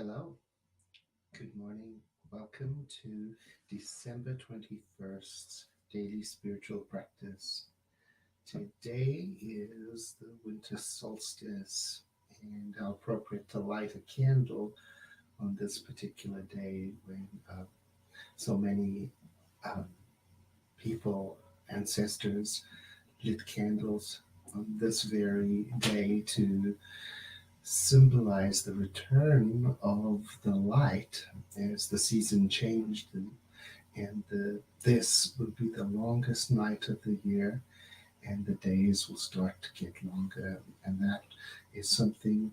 Hello, good morning. Welcome to December 21st Daily Spiritual Practice. Today is the winter solstice, and how appropriate to light a candle on this particular day when so many um, people, ancestors, lit candles on this very day to symbolize the return of the light as the season changed, and this will be the longest night of the year, and the days will start to get longer, and that is something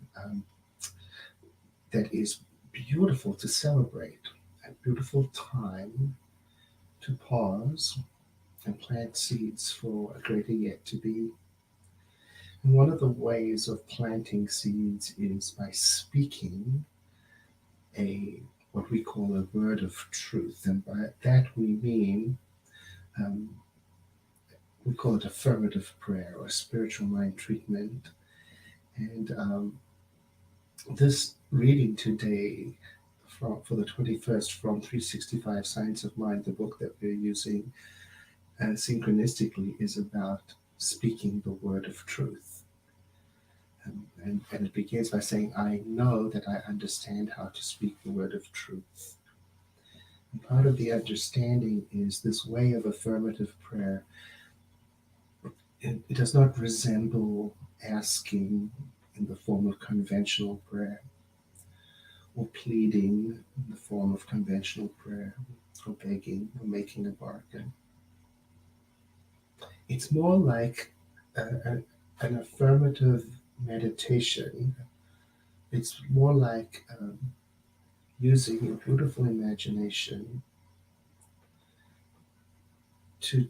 that is beautiful to celebrate, a beautiful time to pause and plant seeds for a greater yet to be. And one of the ways of planting seeds is by speaking a what we call a word of truth, and by that um, we call it affirmative prayer or spiritual mind treatment. And this reading today for the 21st from 365 Science of Mind, the book that we're using synchronistically, is about speaking the word of truth. And it begins by saying, I know that I understand how to speak the word of truth. And part of the understanding is this way of affirmative prayer. It does not resemble asking in the form of conventional prayer, or pleading in the form of conventional prayer, or begging, or making a bargain. It's more like an affirmative meditation. It's more like using your beautiful imagination to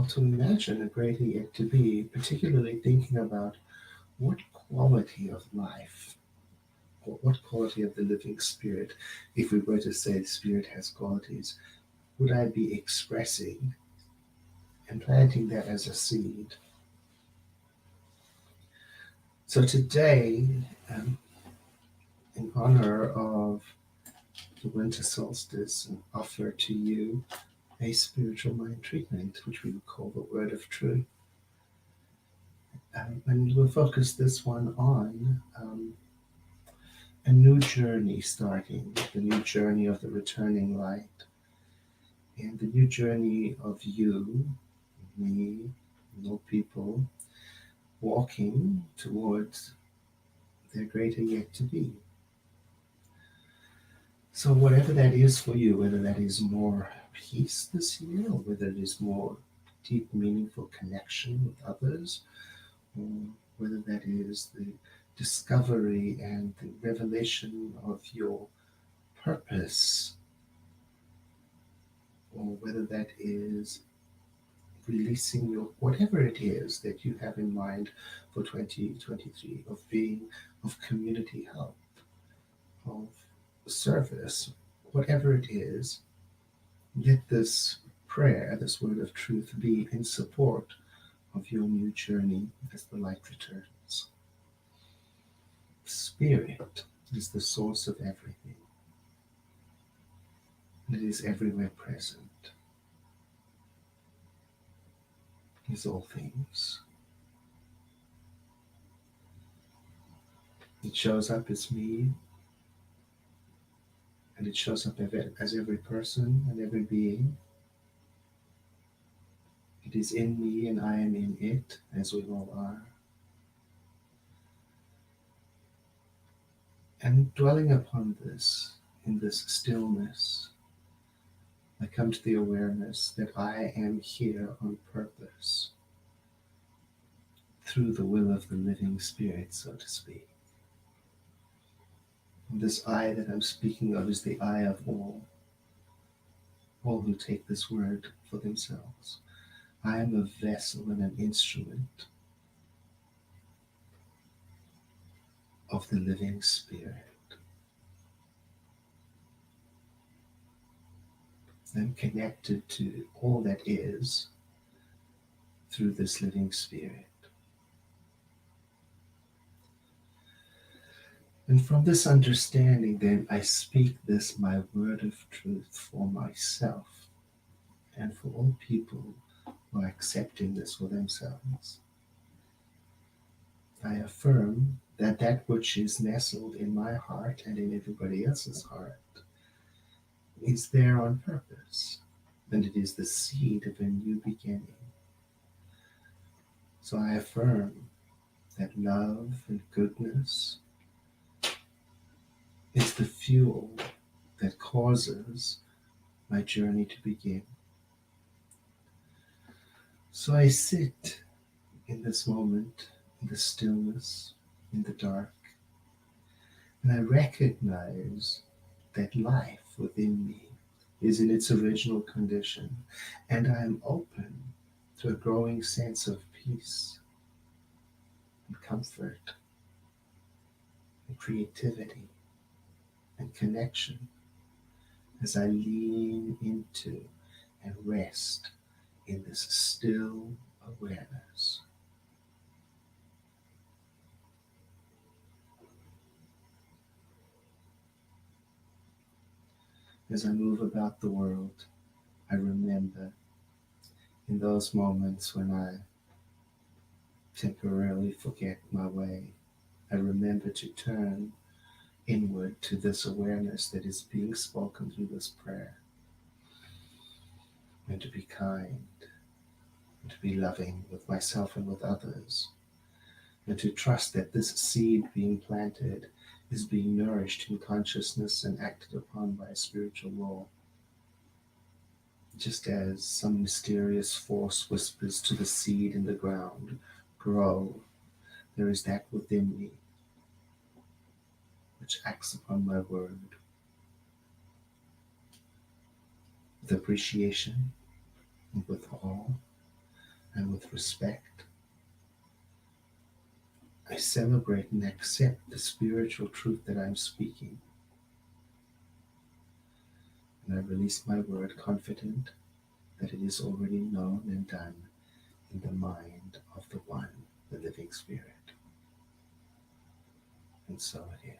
to imagine a greater yet to be, particularly thinking about what quality of life, or what quality of the living spirit, if we were to say the spirit has qualities, would I be expressing and planting that as a seed. So today, um, in honor of the winter solstice, I offer to you a spiritual mind treatment, which we would call the word of truth. And we'll focus this one on a new journey starting, the new journey of the returning light, and the new journey of you, me, and all people walking towards their greater yet to be. So, whatever that is for you, whether that is more peace this year, or whether it is more deep, meaningful connection with others, or whether that is the discovery and the revelation of your purpose, or whether that is releasing your whatever it is that you have in mind for 2023, of being of community help, of service, whatever it is, let this prayer, this word of truth, be in support of your new journey as the light returns. Spirit is the source of everything. It is everywhere present. It is all things. It shows up as me, and it shows up as every person and every being. It is in me, and I am in it, as we all are. And dwelling upon this, in this stillness, I come to the awareness that I am here on purpose, through the will of the living spirit, so to speak. And this I that I'm speaking of is the I of all who take this word for themselves. I am a vessel and an instrument of the living spirit. I'm connected to all that is through this living spirit. And from this understanding, then I speak this, my word of truth, for myself and for all people who are accepting this for themselves. I affirm that that which is nestled in my heart and in everybody else's heart is there on purpose, and it is the seed of a new beginning. So I affirm that love and goodness is the fuel that causes my journey to begin. So I sit in this moment, in the stillness, in the dark, and I recognize that life within me is in its original condition, and I am open to a growing sense of peace and comfort and creativity and connection as I lean into and rest in this still awareness. As I move about the world, I remember in those moments when I temporarily forget my way, I remember to turn inward to this awareness that is being spoken through this prayer, and to be kind, and to be loving with myself and with others, and to trust that this seed being planted is being nourished in consciousness and acted upon by a spiritual law. Just as some mysterious force whispers to the seed in the ground, grow, there is that within me which acts upon my word with appreciation and with awe and with respect. I celebrate and accept the spiritual truth that I'm speaking, and I release my word confident that it is already known and done in the mind of the One, the living Spirit. And so it is.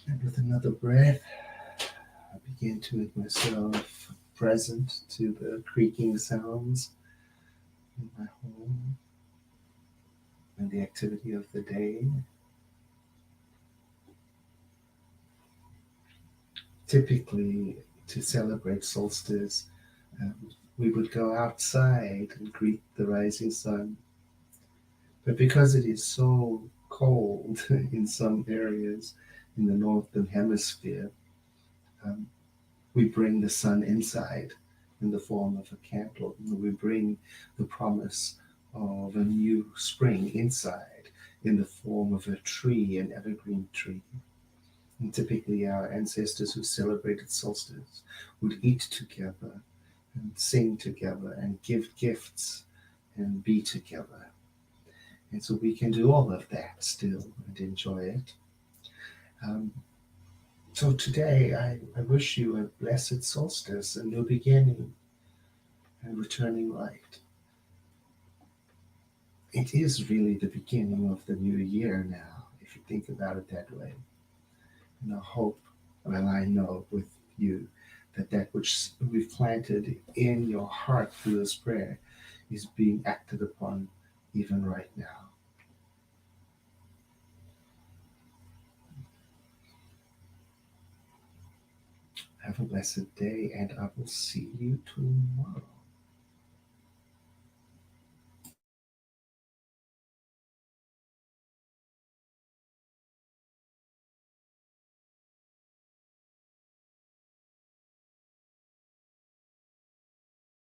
And with another breath, I begin to make myself present to the creaking sounds in my home and the activity of the day. Typically, to celebrate solstice, um, we would go outside and greet the rising sun. But because it is so cold in some areas in the northern hemisphere, um, we bring the sun inside in the form of a candle. We bring the promise of a new spring inside in the form of a tree, an evergreen tree. And typically, our ancestors who celebrated solstice would eat together and sing together and give gifts and be together. And so we can do all of that still and enjoy it. Um, so today, I wish you a blessed solstice, a new beginning, and returning light. It is really the beginning of the new year now, if you think about it that way. And I hope, well, I know with you that that which we've planted in your heart through this prayer is being acted upon even right now. Have a blessed day, and I will see you tomorrow.